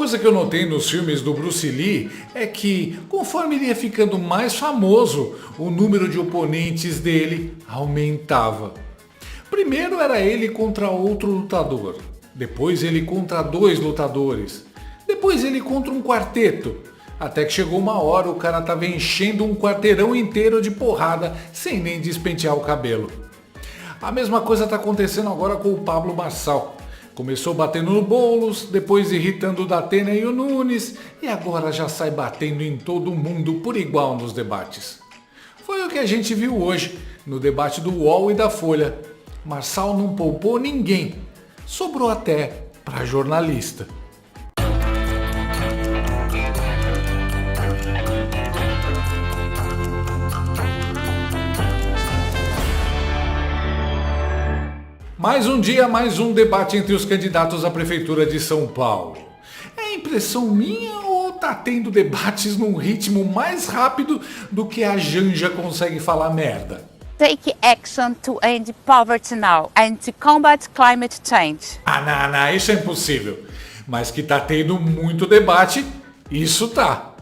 coisa que eu notei nos filmes do Bruce Lee é que, conforme ele ia ficando mais famoso, o número de oponentes dele aumentava. Primeiro era ele contra outro lutador, depois ele contra 2 lutadores, depois ele contra um quarteto, até que chegou uma hora o cara tava enchendo um quarteirão inteiro de porrada sem nem despentear o cabelo. A mesma coisa está acontecendo agora com o Pablo Marçal. Começou batendo no Boulos, depois irritando o Datena e o Nunes, e agora já sai batendo em todo mundo por igual nos debates. Foi o que a gente viu hoje, no debate do UOL e da Folha. Marçal não poupou ninguém, sobrou até para jornalista. Mais um dia, mais um debate entre os candidatos à Prefeitura de São Paulo. É impressão minha ou tá tendo debates num ritmo mais rápido do que a Janja consegue falar merda? Take action to end poverty now and to combat climate change. Não, isso é impossível. Mas que tá tendo muito debate, isso tá.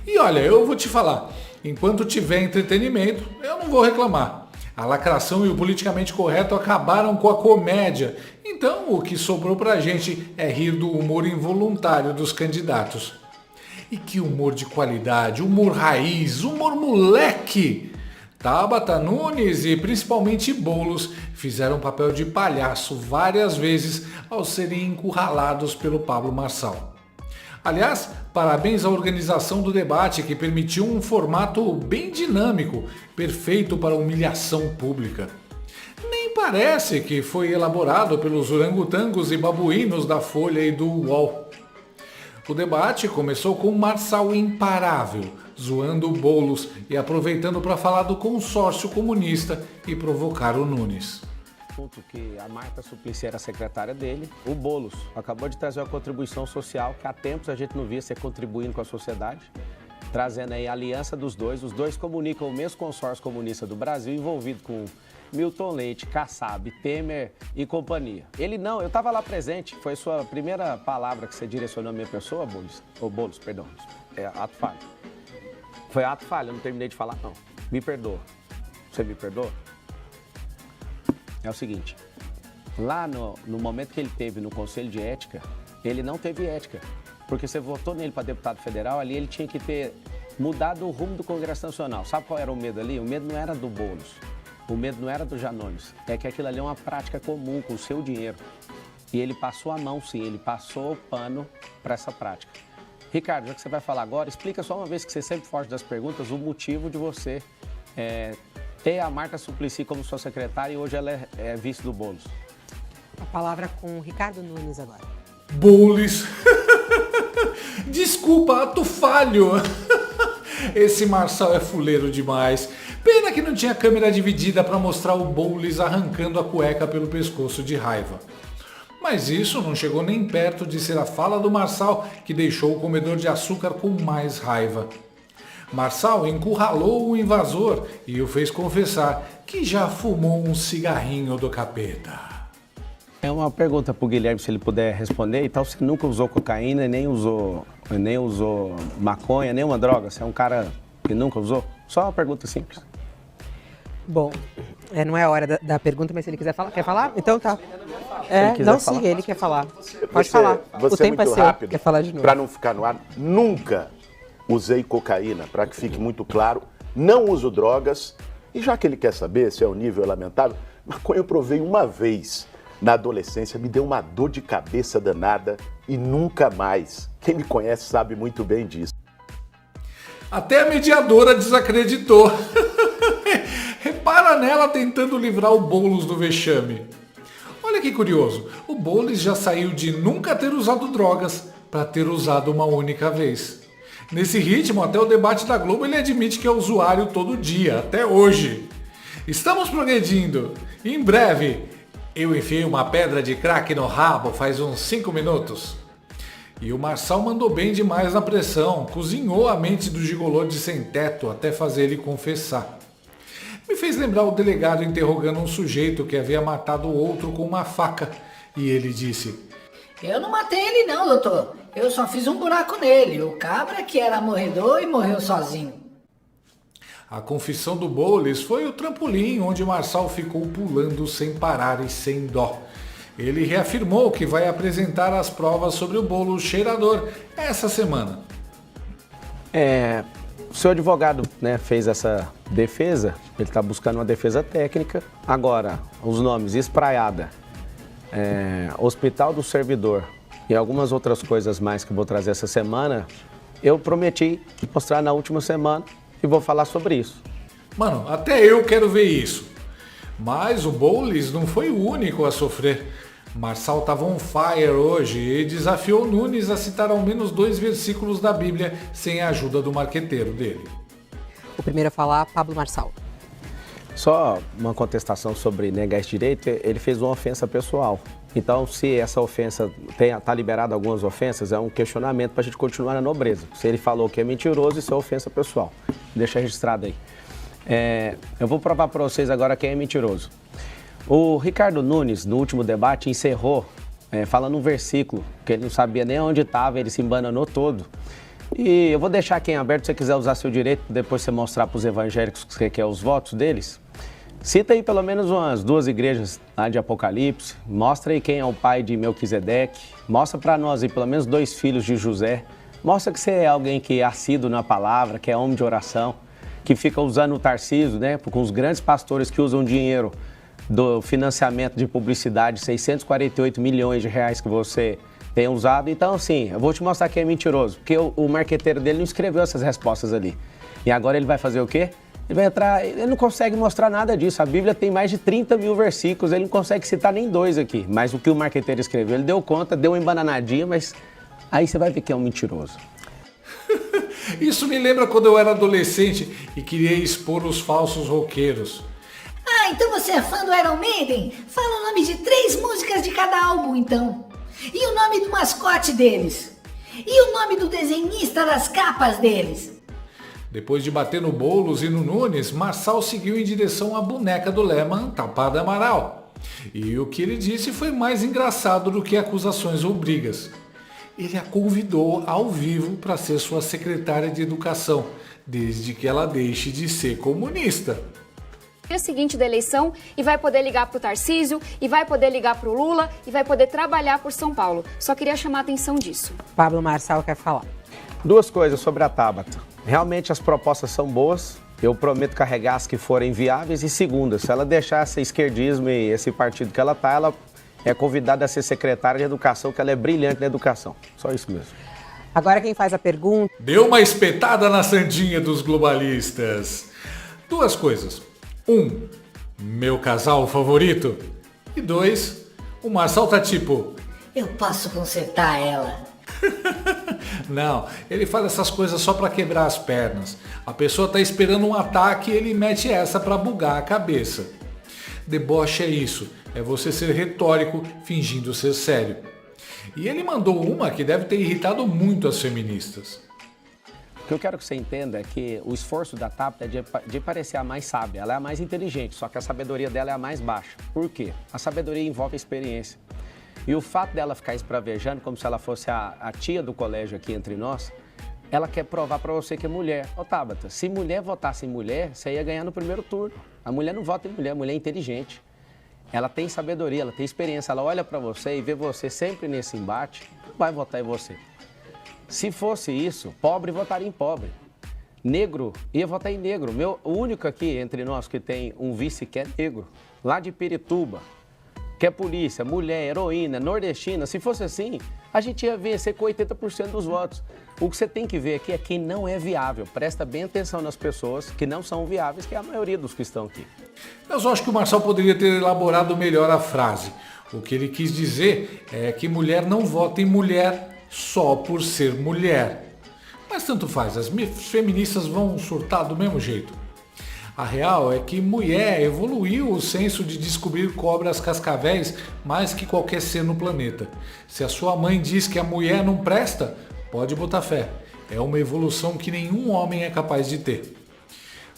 E olha, eu vou te falar, enquanto tiver entretenimento, eu não vou reclamar. A lacração e o politicamente correto acabaram com a comédia, então o que sobrou pra gente é rir do humor involuntário dos candidatos. E que humor de qualidade, humor raiz, humor moleque! Tabata, Nunes e principalmente Boulos fizeram papel de palhaço várias vezes ao serem encurralados pelo Pablo Marçal. Aliás, parabéns à organização do debate que permitiu um formato bem dinâmico, perfeito para humilhação pública. Nem parece que foi elaborado pelos orangotangos e babuínos da Folha e do UOL. O debate começou com Marçal imparável, zoando o Boulos e aproveitando para falar do consórcio comunista e provocar o Nunes. Que a Marta Suplicy era secretária dele, o Boulos acabou de trazer uma contribuição social que há tempos a gente não via ser contribuindo com a sociedade, trazendo aí a aliança dos dois. Os dois comunicam o mesmo consórcio comunista do Brasil, envolvido com Milton Leite, Kassab, Temer e companhia. Ele não, eu estava lá presente, foi sua primeira palavra que você direcionou à minha pessoa, Boulos, perdão, é ato falho. Foi ato falho, eu não terminei de falar não. Me perdoa. Você me perdoa? É o seguinte, lá no momento que ele teve no Conselho de Ética, ele não teve ética, porque você votou nele para deputado federal, ali ele tinha que ter mudado o rumo do Congresso Nacional. Sabe qual era o medo ali? O medo não era do Boulos, o medo não era do Janones, é que aquilo ali é uma prática comum com o seu dinheiro. E ele passou a mão sim, ele passou o pano para essa prática. Ricardo, já que você vai falar agora, explica só uma vez que você sempre foge das perguntas, o motivo de você ter a Marta Suplicy como sua secretária e hoje ela é vice do Boulos. A palavra com o Ricardo Nunes agora. Boulos. Desculpa, ato falho. Esse Marçal é fuleiro demais. Pena que não tinha câmera dividida para mostrar o Boulos arrancando a cueca pelo pescoço de raiva. Mas isso não chegou nem perto de ser a fala do Marçal que deixou o comedor de açúcar com mais raiva. Marçal encurralou o invasor e o fez confessar que já fumou um cigarrinho do capeta. É uma pergunta para o Guilherme, se ele puder responder. Então, você nunca usou cocaína, nem usou maconha, nenhuma droga? Você é um cara que nunca usou? Só uma pergunta simples. Bom, não é a hora da pergunta, mas se ele quiser falar, quer falar? Então tá. Sim, ele quer falar. Pode falar. Você o tempo é muito seu. rápido. Quer falar de novo? Para não ficar no ar, nunca usei cocaína, para que fique muito claro. Não uso drogas. E já que ele quer saber se é um nível lamentável, maconha eu provei uma vez. Na adolescência me deu uma dor de cabeça danada e nunca mais. Quem me conhece sabe muito bem disso. Até a mediadora desacreditou. Repara nela tentando livrar o Boulos do vexame. Olha que curioso, o Boulos já saiu de nunca ter usado drogas para ter usado uma única vez. Nesse ritmo, até o debate da Globo ele admite que é usuário todo dia, até hoje. Estamos progredindo. Em breve, eu enfiei uma pedra de crack no rabo faz uns 5 minutos. E o Marçal mandou bem demais na pressão, cozinhou a mente do gigolô de sem teto até fazer ele confessar. Me fez lembrar o delegado interrogando um sujeito que havia matado o outro com uma faca. E ele disse: Eu não matei ele não, doutor. Eu só fiz um buraco nele. O cabra que era morredor e morreu sozinho. A confissão do Boulos foi o trampolim onde Marçal ficou pulando sem parar e sem dó. Ele reafirmou que vai apresentar as provas sobre o bolo cheirador essa semana. O seu advogado, né, fez essa defesa, ele está buscando uma defesa técnica. Agora, os nomes Espraiada, Hospital do Servidor e algumas outras coisas mais que eu vou trazer essa semana, eu prometi mostrar na última semana e vou falar sobre isso. Mano, até eu quero ver isso. Mas o Boulos não foi o único a sofrer. Marçal estava on fire hoje e desafiou Nunes a citar ao menos 2 versículos da Bíblia sem a ajuda do marqueteiro dele. O primeiro a falar, Pablo Marçal. Só uma contestação sobre negar esse direito, ele fez uma ofensa pessoal. Então, se essa ofensa está liberada algumas ofensas, é um questionamento para a gente continuar na nobreza. Se ele falou que é mentiroso, isso é ofensa pessoal. Deixa registrado aí. Eu vou provar para vocês agora quem é mentiroso. O Ricardo Nunes, no último debate, encerrou falando um versículo, que ele não sabia nem onde estava, ele se embananou todo. E eu vou deixar aqui em aberto, se você quiser usar seu direito, depois você mostrar para os evangélicos que você quer os votos deles. Cita aí pelo menos umas 2 igrejas lá de Apocalipse, mostra aí quem é o pai de Melquisedeque, mostra para nós aí pelo menos 2 filhos de José, mostra que você é alguém que é assíduo na palavra, que é homem de oração, que fica usando o Tarcísio, né, com os grandes pastores que usam dinheiro do financiamento de publicidade, 648 milhões de reais que você tem usado. Então, assim, eu vou te mostrar que é mentiroso, porque o marqueteiro dele não escreveu essas respostas ali. E agora ele vai fazer o quê? Ele vai entrar, ele não consegue mostrar nada disso. A Bíblia tem mais de 30 mil versículos, ele não consegue citar nem 2 aqui. Mas o que o marqueteiro escreveu, ele deu conta, deu uma embananadinha, mas aí você vai ver que é um mentiroso. Isso me lembra quando eu era adolescente e queria expor os falsos roqueiros. Ah, então você é fã do Iron Maiden? Fala o nome de 3 músicas de cada álbum, então. E o nome do mascote deles? E o nome do desenhista das capas deles? Depois de bater no Boulos e no Nunes, Marçal seguiu em direção à boneca do Lehmann, Tapada Amaral. E o que ele disse foi mais engraçado do que acusações ou brigas. Ele a convidou ao vivo para ser sua secretária de educação, desde que ela deixe de ser comunista. Dia seguinte da eleição e vai poder ligar para o Tarcísio, e vai poder ligar para o Lula, e vai poder trabalhar por São Paulo. Só queria chamar a atenção disso. Pablo Marçal quer falar. 2 coisas sobre a Tabata. Realmente as propostas são boas, eu prometo carregar as que forem viáveis. E segunda, se ela deixar esse esquerdismo e esse partido que ela está, ela é convidada a ser secretária de educação, que ela é brilhante na educação. Só isso mesmo. Agora quem faz a pergunta... Deu uma espetada na sandinha dos globalistas. 2 coisas. 1, meu casal favorito. E 2, o Marçal tá tipo... Eu posso consertar ela. Não, ele fala essas coisas só pra quebrar as pernas. A pessoa tá esperando um ataque e ele mete essa pra bugar a cabeça. Deboche é isso, é você ser retórico fingindo ser sério. E ele mandou uma que deve ter irritado muito as feministas. O que eu quero que você entenda é que o esforço da Tabata é de parecer a mais sábia. Ela é a mais inteligente, só que a sabedoria dela é a mais baixa. Por quê? A sabedoria envolve a experiência. E o fato dela ficar espravejando como se ela fosse a tia do colégio aqui entre nós, ela quer provar para você que é mulher. Ô Tabata, se mulher votasse em mulher, você ia ganhar no primeiro turno. A mulher não vota em mulher, a mulher é inteligente. Ela tem sabedoria, ela tem experiência, ela olha para você e vê você sempre nesse embate, vai votar em você. Se fosse isso, pobre votaria em pobre. Negro ia votar em negro. O único aqui entre nós que tem um vice que é negro, lá de Pirituba, que é polícia, mulher, heroína, nordestina. Se fosse assim, a gente ia vencer com 80% dos votos. O que você tem que ver aqui é quem não é viável. Presta bem atenção nas pessoas que não são viáveis, que é a maioria dos que estão aqui. Eu só acho que o Marçal poderia ter elaborado melhor a frase. O que ele quis dizer é que mulher não vota em mulher só por ser mulher. Mas tanto faz, as feministas vão surtar do mesmo jeito. A real é que mulher evoluiu o senso de descobrir cobras cascavéis mais que qualquer ser no planeta. Se a sua mãe diz que a mulher não presta, pode botar fé. É uma evolução que nenhum homem é capaz de ter.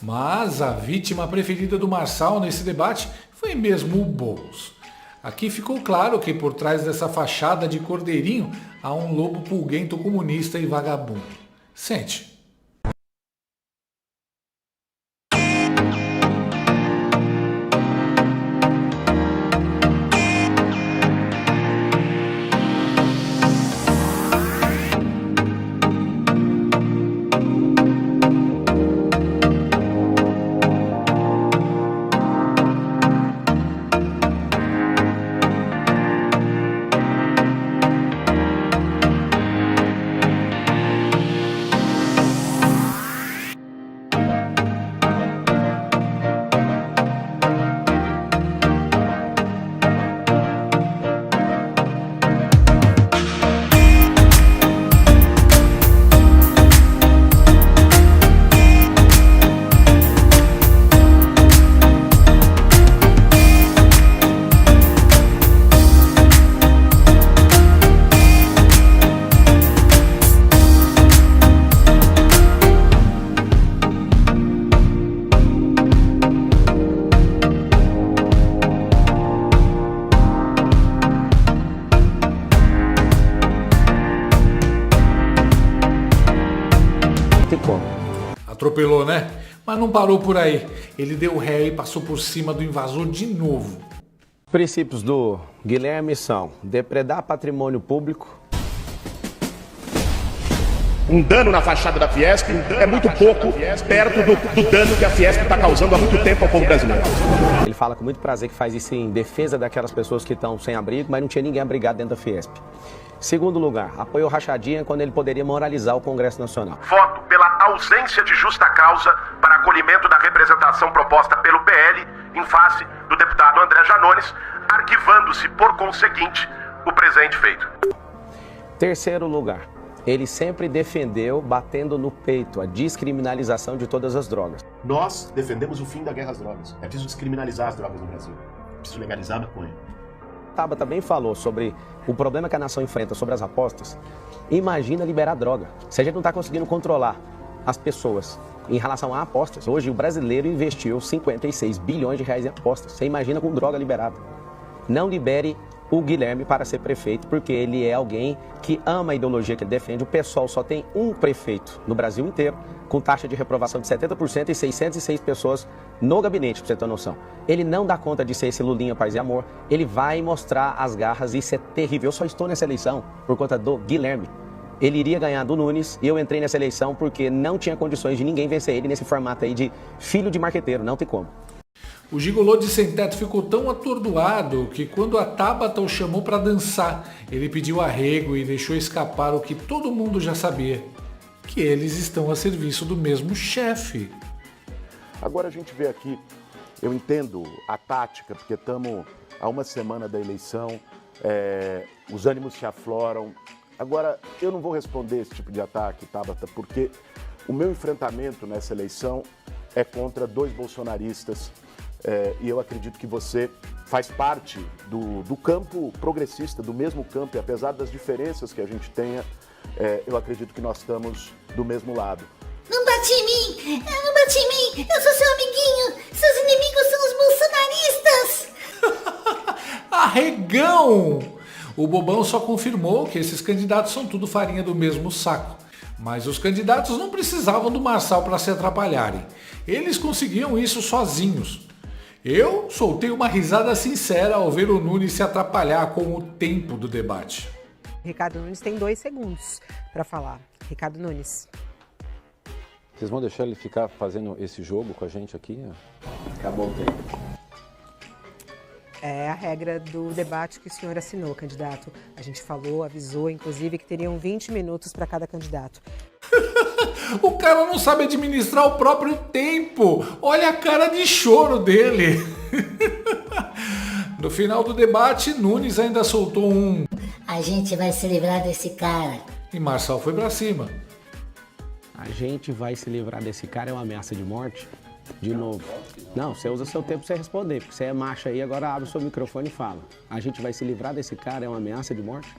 Mas a vítima preferida do Marçal nesse debate foi mesmo o Boulos. Aqui ficou claro que por trás dessa fachada de cordeirinho há um lobo pulguento comunista e vagabundo. Sente. Atropelou, né? Mas não parou por aí. Ele deu ré e passou por cima do invasor de novo. Princípios do Guilherme são depredar patrimônio público. Um dano na fachada da Fiesp é muito pouco perto do dano que a Fiesp está causando há muito tempo ao povo brasileiro. Ele fala com muito prazer que faz isso em defesa daquelas pessoas que estão sem abrigo, mas não tinha ninguém abrigado dentro da Fiesp. Segundo lugar, apoiou rachadinha quando ele poderia moralizar o Congresso Nacional. Voto pela ausência de justa causa para acolhimento da representação proposta pelo PL em face do deputado André Janones, arquivando-se, por conseguinte, o presente feito. Terceiro lugar, ele sempre defendeu, batendo no peito, a descriminalização de todas as drogas. Nós defendemos o fim da guerra às drogas. É preciso descriminalizar as drogas no Brasil. É preciso legalizar a maconha. Taba também falou sobre o problema que a nação enfrenta sobre as apostas. Imagina liberar droga. Se a gente não está conseguindo controlar as pessoas em relação a apostas, hoje o brasileiro investiu 56 bilhões de reais em apostas. Você imagina com droga liberada. Não libere o Guilherme para ser prefeito, porque ele é alguém que ama a ideologia que ele defende. O PSOL só tem um prefeito no Brasil inteiro, com taxa de reprovação de 70% e 606 pessoas no gabinete, para você ter noção. Ele não dá conta de ser esse Lulinha Paz e Amor, ele vai mostrar as garras e isso é terrível. Eu só estou nessa eleição por conta do Guilherme. Ele iria ganhar do Nunes e eu entrei nessa eleição porque não tinha condições de ninguém vencer ele nesse formato aí de filho de marqueteiro, não tem como. O gigolô de sem teto ficou tão atordoado que quando a Tabata o chamou para dançar, ele pediu arrego e deixou escapar o que todo mundo já sabia, que eles estão a serviço do mesmo chefe. Agora a gente vê aqui, eu entendo a tática, porque estamos a uma semana da eleição, os ânimos se afloram. Agora, eu não vou responder esse tipo de ataque, Tabata, porque o meu enfrentamento nessa eleição é contra dois bolsonaristas. E eu acredito que você faz parte do campo progressista, do mesmo campo, e apesar das diferenças que a gente tenha, eu acredito que nós estamos do mesmo lado. Não bate em mim! Não bate em mim! Eu sou seu amiguinho! Seus inimigos são os bolsonaristas! Arregão! O Bobão só confirmou que esses candidatos são tudo farinha do mesmo saco. Mas os candidatos não precisavam do Marçal para se atrapalharem. Eles conseguiam isso sozinhos. Eu soltei uma risada sincera ao ver o Nunes se atrapalhar com o tempo do debate. Ricardo Nunes tem 2 segundos para falar. Ricardo Nunes. Vocês vão deixar ele ficar fazendo esse jogo com a gente aqui? Acabou o tempo. É a regra do debate que o senhor assinou, candidato. A gente falou, avisou, inclusive, que teriam 20 minutos para cada candidato. O cara não sabe administrar o próprio tempo. Olha a cara de choro dele. No final do debate, Nunes ainda soltou um... A gente vai se livrar desse cara. E Marçal foi pra cima. A gente vai se livrar desse cara, é uma ameaça de morte? De novo. Não, você usa seu tempo pra você responder, porque você é macho aí, agora abre o seu microfone e fala. A gente vai se livrar desse cara, é uma ameaça de morte?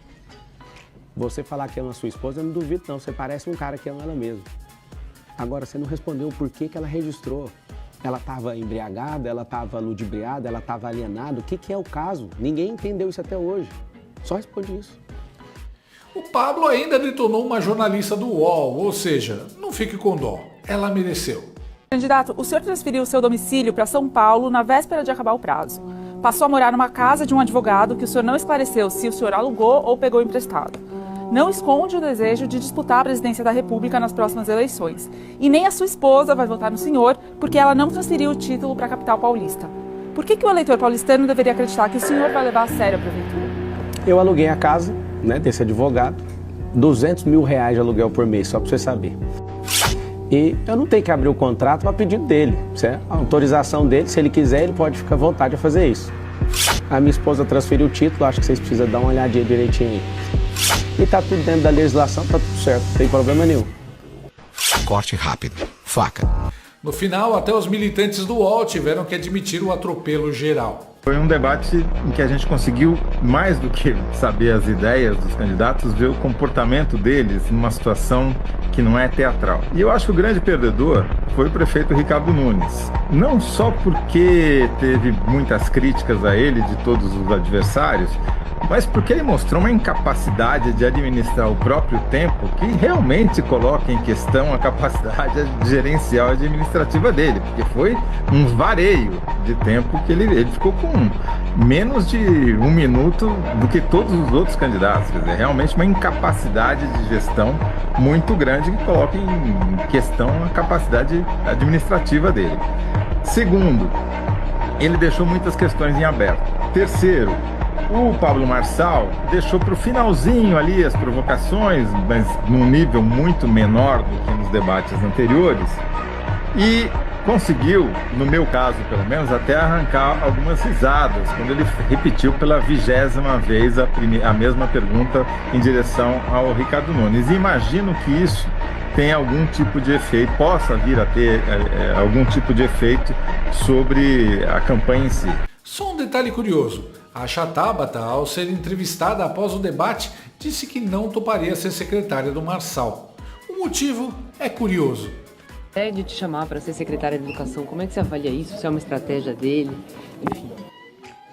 Você falar que ama a sua esposa, eu não duvido não, você parece um cara que ama ela mesmo. Agora, você não respondeu o porquê que ela registrou. Ela estava embriagada, ela estava ludibriada, ela estava alienada. O que é o caso? Ninguém entendeu isso até hoje. Só responde isso. O Pablo ainda detonou uma jornalista do UOL, ou seja, não fique com dó, ela mereceu. Candidato, o senhor transferiu seu domicílio para São Paulo na véspera de acabar o prazo. Passou a morar numa casa de um advogado que o senhor não esclareceu se o senhor alugou ou pegou emprestado. Não esconde o desejo de disputar a presidência da República nas próximas eleições. E nem a sua esposa vai votar no senhor porque ela não transferiu o título para a capital paulista. Por que o eleitor paulistano deveria acreditar que o senhor vai levar a sério a prefeitura? Eu aluguei a casa, né, desse advogado, R$200 mil de aluguel por mês, só para você saber. E eu não tenho que abrir o contrato para pedido dele, certo? A autorização dele, se ele quiser, ele pode ficar à vontade a fazer isso. A minha esposa transferiu o título, acho que vocês precisam dar uma olhadinha direitinho aí. E tá tudo dentro da legislação, tá tudo certo, não tem problema nenhum. Corte rápido, faca. No final, até os militantes do UOL tiveram que admitir o atropelo geral. Foi um debate em que a gente conseguiu, mais do que saber as ideias dos candidatos, ver o comportamento deles numa situação que não é teatral. E eu acho que o grande perdedor foi o prefeito Ricardo Nunes. Não só porque teve muitas críticas a ele de todos os adversários, mas porque ele mostrou uma incapacidade de administrar o próprio tempo que realmente coloca em questão a capacidade gerencial e administrativa dele, porque foi um vareio de tempo que ele ficou com menos de 1 minuto do que todos os outros candidatos. Quer dizer, realmente uma incapacidade de gestão muito grande que coloca em questão a capacidade administrativa dele. Segundo, ele deixou muitas questões em aberto. Terceiro, o Pablo Marçal deixou para o finalzinho ali as provocações, mas num nível muito menor do que nos debates anteriores, e conseguiu, no meu caso pelo menos, até arrancar algumas risadas, quando ele repetiu pela 20ª vez a mesma pergunta em direção ao Ricardo Nunes. E imagino que isso tem algum tipo de efeito, possa vir a ter algum tipo de efeito sobre a campanha em si. Só um detalhe curioso. A Tabata, ao ser entrevistada após o debate, disse que não toparia ser secretária do Marçal. O motivo é curioso. De te chamar para ser secretária de Educação, como é que você avalia isso? Se é uma estratégia dele? Enfim.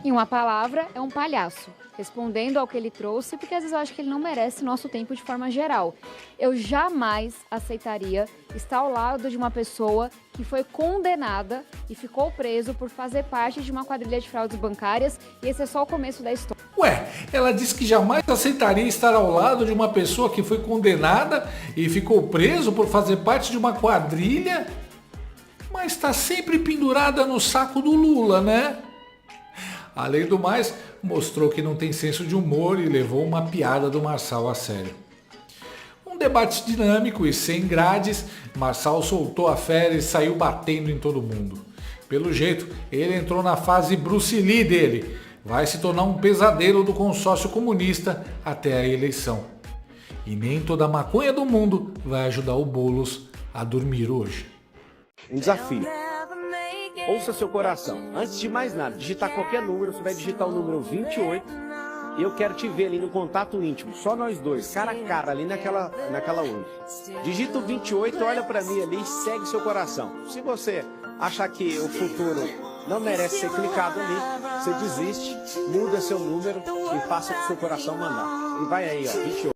Em uma palavra, é um palhaço. Respondendo ao que ele trouxe, porque às vezes eu acho que ele não merece nosso tempo de forma geral. Eu jamais aceitaria estar ao lado de uma pessoa que foi condenada e ficou preso por fazer parte de uma quadrilha de fraudes bancárias, e esse é só o começo da história. Ué, ela disse que jamais aceitaria estar ao lado de uma pessoa que foi condenada e ficou preso por fazer parte de uma quadrilha, mas está sempre pendurada no saco do Lula, né? Além do mais, mostrou que não tem senso de humor e levou uma piada do Marçal a sério. Um debate dinâmico e sem grades, Marçal soltou a fera e saiu batendo em todo mundo. Pelo jeito, ele entrou na fase Bruce Lee dele. Vai se tornar um pesadelo do consórcio comunista até a eleição. E nem toda a maconha do mundo vai ajudar o Boulos a dormir hoje. Um desafio. Ouça seu coração. Antes de mais nada, digitar qualquer número, você vai digitar o número 28 e eu quero te ver ali no contato íntimo, só nós dois, cara a cara, ali naquela urna. Digita o 28, olha pra mim ali e segue seu coração. Se você achar que o futuro não merece ser clicado ali, você desiste, muda seu número e faça o que seu coração mandar. E vai aí, ó, 28.